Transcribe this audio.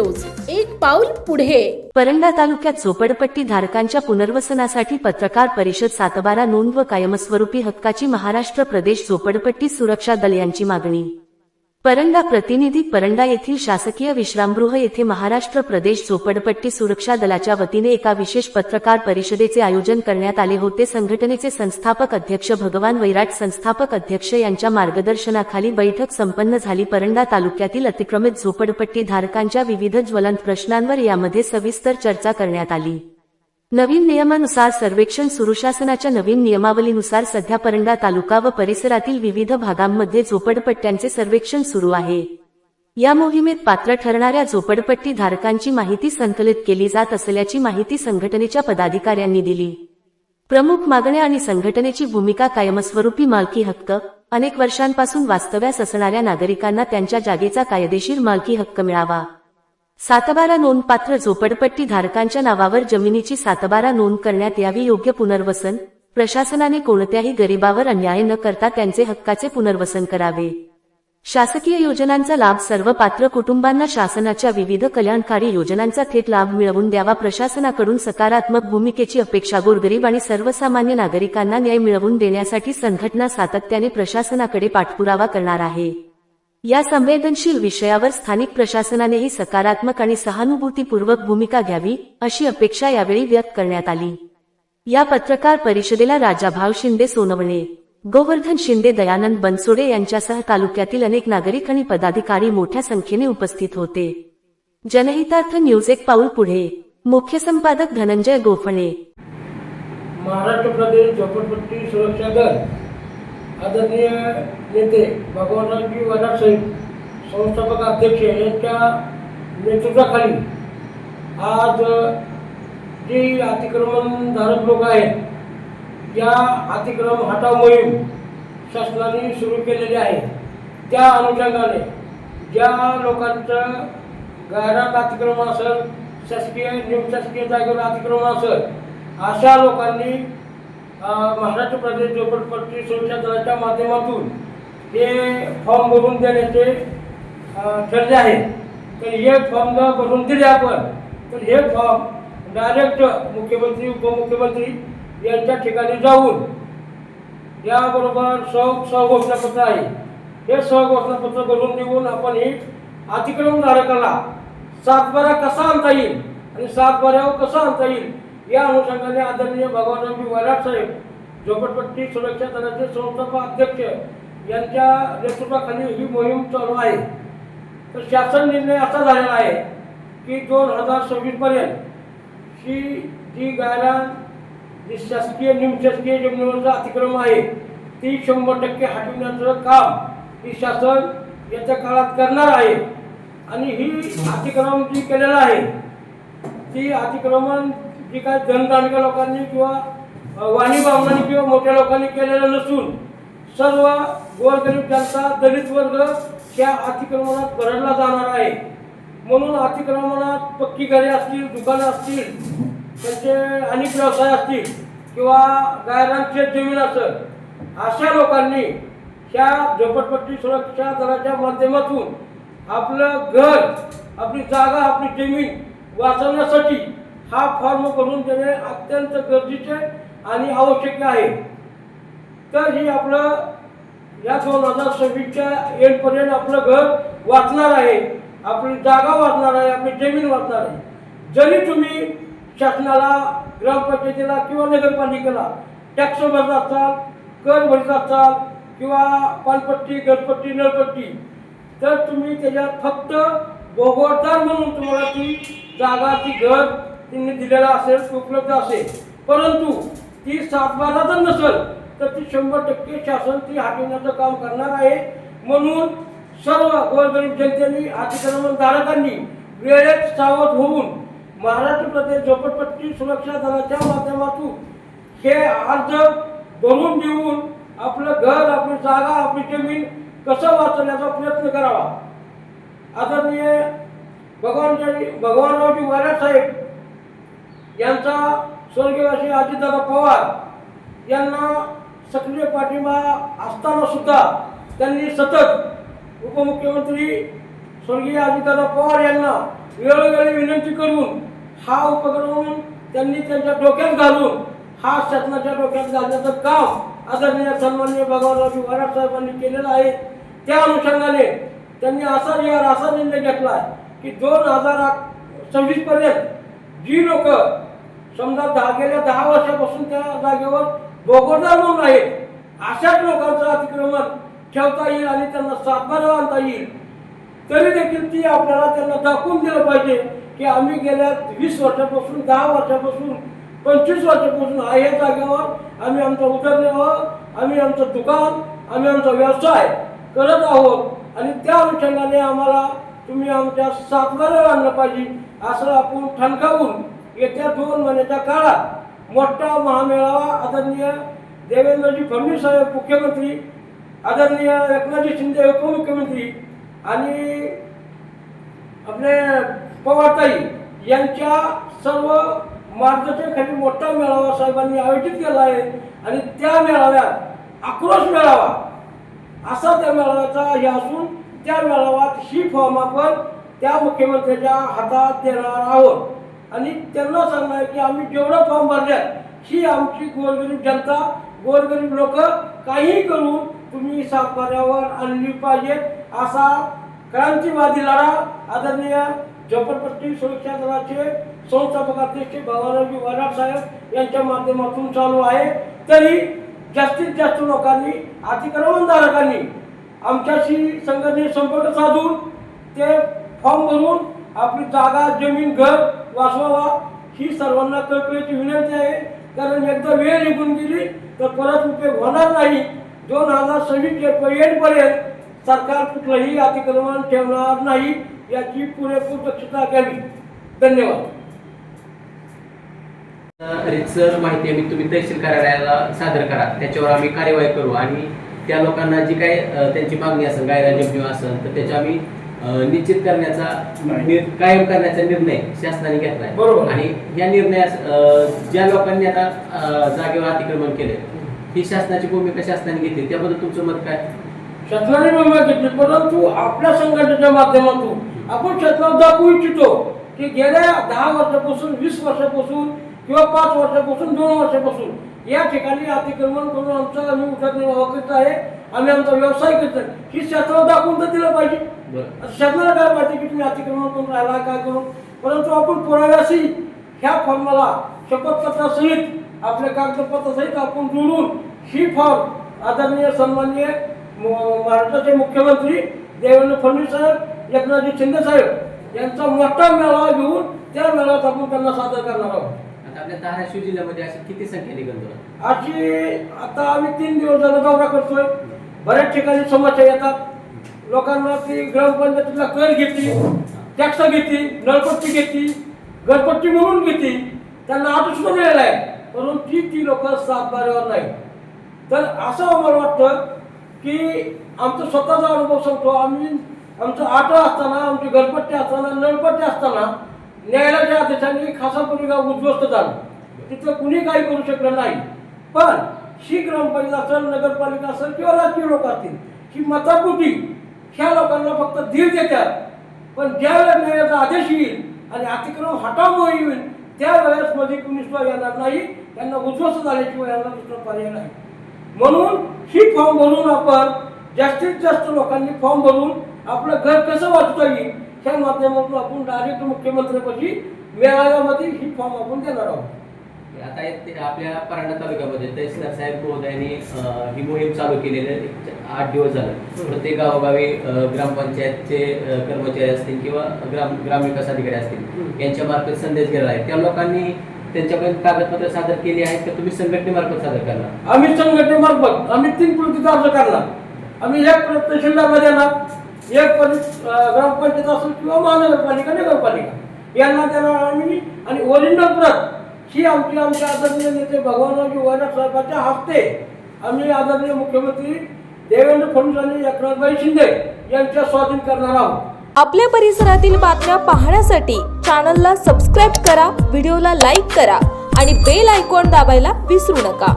News, एक पाऊल पुढे। परंडा तालुक्यात झोपडपट्टी धारकांच्या पुनर्वसनासाठी पत्रकार परिषद, सातबारा नोंद व कायमस्वरूपी हक्काची महाराष्ट्र प्रदेश झोपडपट्टी सुरक्षा दल यांची मागणी। परंडा प्रतिनिधी, परंडा येथील शासकीय विश्रामगृह येथे महाराष्ट्र प्रदेश झोपडपट्टी सुरक्षा दलाच्या वतीने एका विशेष पत्रकार परिषदेचे आयोजन करण्यात आले होते। संघटनेचे संस्थापक अध्यक्ष भगवान वैराट, संस्थापक अध्यक्ष यांच्या मार्गदर्शनाखाली बैठक संपन्न झाली। परंडा तालुक्यातील अतिक्रमित झोपडपट्टी धारकांच्या विविध ज्वलंत प्रश्नांवर यामध्ये सविस्तर चर्चा करण्यात आली। नवीन नियमानुसार सर्वेक्षण सुरू। शासनाच्या नवीन नियमावलीनुसार सध्या परंडा तालुका व परिसरातील विविध भागांमध्ये झोपडपट्ट्यांचे सर्वेक्षण सुरू आहे। या मोहिमेत पात्र ठरणाऱ्या झोपडपट्टी धारकांची माहिती संकलित केली जात असल्याची माहिती संघटनेच्या पदाधिकाऱ्यांनी दिली। प्रमुख मागण्या आणि संघटनेची भूमिका: कायमस्वरूपी मालकी हक्क। अनेक वर्षांपासून वास्तव्यास असणाऱ्या नागरिकांना त्यांच्या जागेचा कायदेशीर मालकी हक्क मिळावा। सातबारा नोंद: पात्र झोपडपट्टी धारकांच्या नावावर जमिनीची सातबारा नोंद करण्यात यावी। योग्य पुनर्वसन: प्रशासनाने कोणत्याही गरिबावर अन्याय न करता त्यांचे हक्काचे पुनर्वसन करावे। शासकीय योजनांचा लाभ: सर्व पात्र कुटुंबांना शासनाच्या विविध कल्याणकारी योजनांचा थेट लाभ मिळवून द्यावा। प्रशासनाकडून सकारात्मक भूमिकेची अपेक्षा। गोरगरीब आणि सर्वसामान्य नागरिकांना न्याय मिळवून देण्यासाठी संघटना सातत्याने प्रशासनाकडे पाठपुरावा करणार आहे। या संवेदनशील विषयावर स्थानिक प्रशासनानेही सकारात्मक आणि सहानुभूतीपूर्वक भूमिका घ्यावी, अशी अपेक्षा यावेळी व्यक्त करण्यात आली। या पत्रकार परिषदेला राजाभाऊ शिंदे सोनवणे, गोवर्धन शिंदे, दयानंद बनसोडे यांच्यासह तालुक्यातील अनेक नागरिक आणि पदाधिकारी मोठ्या संख्येने उपस्थित होते। जनहितार्थ न्यूज, एक पाऊल पुढे। मुख्य संपादक धनंजय गोफणे। महाराष्ट्र प्रदेश झोपडपट्टी सुरक्षा दल आदरणीय नेते भगवानरावजी वैराट साहेब, संस्थापक अध्यक्ष यांच्या नेतृत्वाखाली आज जी अतिक्रमणधारक लोक आहेत या अतिक्रमण हटाव मोहीम शासनाने सुरू केलेली आहे। त्या अनुषंगाने ज्या लोकांचं गायरान अतिक्रमण असेल, शासकीय निमशासकीय जागेवर अतिक्रमण असेल, अशा लोकांनी महाराष्ट्र प्रदेश झोपडपट्टी सुरक्षा दलाच्या माध्यमातून हे फॉर्म भरून देण्याचे ठरले आहे। तर हे फॉर्म जर भरून दिले आपण तर हे फॉर्म डायरेक्ट मुख्यमंत्री, उपमुख्यमंत्री यांच्या ठिकाणी जाऊन याबरोबर सहघोषणापत्र आहे, हे सहघोषणापत्र भरून देऊन आपण ही अतिक्रमणधारकाला सातबारा कसा आणता येईल आणि सातबाऱ्यावर कसा आणता येईल या अनुषंगाने आदरणीय भगवानरावजी वैराट साहेब, झोपडपट्टी सुरक्षा दलाचे संस्थापक अध्यक्ष यांच्या नेतृत्वाखाली ही मोहीम चालू आहे। तर शासन निर्णय असा झालेला आहे की 2026 पर्यंत ही जी गायरान जी शासकीय निमशासकीय जमिनीवरचं अतिक्रमण आहे ती 100% हटविण्याचं काम ही शासन याच्या काळात करणार आहे। आणि ही अतिक्रमण जी केलेलं आहे ती अतिक्रमण जी काय जनजाणत्या लोकांनी किंवा वाणी बामणांनी किंवा मोठ्या लोकांनी केलेलं नसून सर्व गोरगरीब जनता, दलित वर्ग त्या अतिक्रमणात भरडला जाणार आहे। म्हणून अतिक्रमणात पक्की घरे असतील, दुकानं असतील, त्यांचे अनेक व्यवसाय असतील किंवा गायरान शेत जमीन असेल, अशा लोकांनी ह्या झोपडपट्टी सुरक्षा दलाच्या माध्यमातून आपलं घर, आपली जागा, आपली जमीन वाचवण्यासाठी हा फॉर्म भरून देणे अत्यंत गरजेचे आणि आवश्यक आहे। तर ही आपलं या 2026च्या एंडपर्यंत आपलं घर वाचणार आहे, आपली जागा वाचणार आहे, आपली जमीन वाचणार आहे। जरी तुम्ही शासनाला, ग्रामपंचायतीला किंवा नगरपालिकेला टॅक्स भरत असाल, कर भरत असाल किंवा पानपट्टी, घरपट्टी, नळपट्टी, तर तुम्ही त्याच्यात फक्त भोगवटदार म्हणून तुम्हाला ती जागा, ती घर त्यांनी दिलेला असेल, उपलब्ध असेल, परंतु ती सातबारा जर नसेल तर ती 100% शासन ती हटविण्याचं काम करणार आहे। म्हणून सर्व गोरगरीब जनतेने, अतिक्रमणधारकांनी वेळेत सावध होऊन महाराष्ट्र प्रदेश झोपडपट्टी सुरक्षा दलाच्या माध्यमातून हे अर्ज भरून देऊन आपलं घर, आपली जागा, आपली जमीन कसं वाचवण्याचा प्रयत्न करावा। आदरणीय भगवानरावजी वैराट साहेब यांचा स्वर्गवासी अजितदादा पवार यांना सक्रिय पाठिंबा असताना सुद्धा त्यांनी सतत उपमुख्यमंत्री स्वर्गीय अजितदादा पवार यांना वेळोवेळी विनंती करून हा उपक्रम त्यांनी त्यांच्या डोक्यात घालून हा शासनाच्या डोक्यात घालण्याचं काम आदरणीय सन्माननीय भगवानरावजी वराड साहेबांनी केलेलं आहे. त्या अनुषंगाने त्यांनी असा निर्णय घेतला की 2026 पर्यंत जी लोक समजा गेल्या 10 वर्षापासून त्या जागेवर बोगोदार म्हणून आहेत अशाच लोकांचं अतिक्रमण ठेवता येईल आणि त्यांना सातबारा आणता येईल. तरी देखील ती आपल्याला त्यांना दाखवून दिलं पाहिजे की आम्ही गेल्या 20 वर्षापासून 10 वर्षापासून 25 वर्षापासून ह्या जागेवर आम्ही आमचा उदरनिर्वाह, आम्ही आमचं दुकान, आम्ही आमचा व्यवसाय करत आहोत आणि त्या अनुषंगाने आम्हाला तुम्ही आमच्या सातबारा आणलं पाहिजे असं आपण ठणकावून येत्या 2 महिन्याच्या काळात मोठा महामेळावा आदरणीय देवेंद्रजी फडणवीस साहेब मुख्यमंत्री, आदरणीय एकनाथजी शिंदे उपमुख्यमंत्री आणि आपले पवारताई यांच्या सर्व मार्गदर्शनाखाली मोठा मेळावा साहेबांनी आयोजित केला आहे आणि त्या मेळाव्यात आक्रोश मेळावा असा त्या मेळाव्याचा हे असून त्या मेळाव्यात ही फॉर्म आपण त्या मुख्यमंत्र्यांच्या हातात देणार आहोत आणि त्यांना सांगणार की आम्ही जेवढं फॉर्म भरल्यात ही आमची गोरगरीब जनता, गोरगरीब लोक काही करून तुम्ही सातबाऱ्यावर आणली पाहिजे असा क्रांतिवादी लढा आदरणीय झोपडपट्टी सुरक्षा दलाचे संस्थापक अध्यक्ष भगवानरावजी वराड साहेब यांच्या माध्यमातून चालू आहे. तरी जास्तीत जास्त लोकांनी, अतिक्रमणधारकांनी आमच्याशी संघटनेशी संपर्क साधून ते फॉर्म भरून आपली जागा, जमीन, घर वाचवावा ही सर्वांना कळकळीची विनंती आहे. कारण एकदा वेळ निघून गेली तर परत उपयोग होणार नाही. 2026 पर्यंत सरकार कुठलंही अतिक्रमण ठेवणार नाही याची पुरेपूर दक्षता घ्यावी. धन्यवाद. रितसर माहिती आम्ही तुम्ही तहसील कार्यालयाला सादर करा, त्याच्यावर आम्ही कार्यवाही करू आणि त्या लोकांना जी काही त्यांची मागणी असेल, गायराजमीन असेल तर त्याच्या आम्ही निश्चित करण्याचा कायम करण्याचा निर्णय शासनाने घेतला आहे. बरोबर. आणि या निर्णयास ज्या लोकांनी आता जागेवर अतिक्रमण केले ही शासनाची भूमिका शासनाने घेतली, त्याबद्दल तुमचं मत काय? शासनाने भूमिका घेतली, परंतु आपल्या संघटनेच्या माध्यमातून आपण शासनाला दाखवू इच्छितो की गेल्या 10 वर्षापासून, 20 वर्षापासून किंवा 5 वर्षापासून, 2 वर्षापासून या ठिकाणी अतिक्रमण करून आमचा आम्ही उदरनिर्वाह करत आहे, आम्ही आमचा व्यवसाय करत आहे, ही शासनाला दाखवून तर दिलं पाहिजे. शासनाला काय माहिती की तुम्ही अतिक्रमण करून राहिला काय करून, परंतु आपण पुराव्याशी ह्या फॉर्मला शपथपत्रासहित आपल्या कागदपत्रासहित आपण जोडून ही फॉर्म आदरणीय सन्माननीय महाराष्ट्राचे मुख्यमंत्री देवेंद्र फडणवीस साहेब, एकनाथजी शिंदे साहेब यांचा मोठा मेळावा घेऊन त्या मेळाव्यात आपण त्यांना सादर करणार आहोत. आपल्या धाराशिव जिल्ह्यामध्ये अशी किती संख्या निघत? आता आम्ही 3 दिवस झाला दौरा करतोय. बऱ्याच ठिकाणी समस्या येतात. लोकांना ती ग्रामपंचायतीला कर घेतली, टॅक्स घेतली, नळपट्टी घेतली, घरपट्टी म्हणून घेतली, त्यांना आठवण मिळाला आहे, परंतु ती लोक सातबाऱ्यावर नाही. तर असं आम्हाला वाटतं की आमचा स्वतःचा अनुभव सांगतो. आम्ही आमचं आठ असताना, आमची घरपट्टी असताना, नळपट्टी असताना न्यायालयाच्या आदेशाने खासापुरी गाव उद्ध्वस्त झालं. तिथं कुणी काही करू शकलं नाही. पण ही ग्रामपंचायत असेल, नगरपालिका असेल किंवा राजकीय लोक असतील, ही मतापोटी ह्या लोकांना फक्त धीर देतात. पण ज्यावेळेस न्यायालयाचा आदेश येईल आणि अतिक्रमण हटाव येईल त्यावेळेस मध्ये कुणी सुद्धा येणार नाही. त्यांना उद्ध्वस्त झाल्याशिवाय यांना दुसरा पर्याय नाही. म्हणून ही फॉर्म भरून आपण जास्तीत जास्त लोकांनी फॉर्म भरून आपलं घर कसं वाचता येईल त्या माध्यमातून आपण डायरेक्ट मुख्यमंत्र्यांपाशी मेळाव्यामध्ये ही फॉर्म आपण देणार आहोत. आता आपल्या परांडा तालुक्यामध्ये तहसीलदार साहेब महोदयांनी ही मोहीम चालू केलेली 8 दिवस झाले. प्रत्येक गावोगावी ग्रामपंचायतचे कर्मचारी असतील किंवा ग्रामविकास अधिकारी असतील यांच्या मार्फत संदेश गेला आहे. त्या लोकांनी त्यांच्यापर्यंत कागदपत्र सादर केली आहेत तर तुम्ही संघटनेमार्फत सादर करणार? आम्ही संघटनेमार्फत आम्ही 3 कृतीचा अर्ज करणार. आम्ही एक तहसीलदारला देणार, एक ग्रामपंचायत असेल किंवा महानगरपालिका, नगरपालिका यांना देणार आम्ही. आणि ओरिजिनल प्रत ही आमच्या आदरणीय नेते भगवानरावजी वराड साहेबांच्या हस्ते आम्ही आदरणीय मुख्यमंत्री देवेंद्र फडणवीस आणि एकनाथभाई शिंदे यांच्या स्वाधीन करणार आहोत. आपल्या परिसरातील बातम्या पाहण्यासाठी चॅनलला सबस्क्राईब करा, व्हिडिओला लाईक करा आणि बेल आयकॉन दाबायला विसरू नका.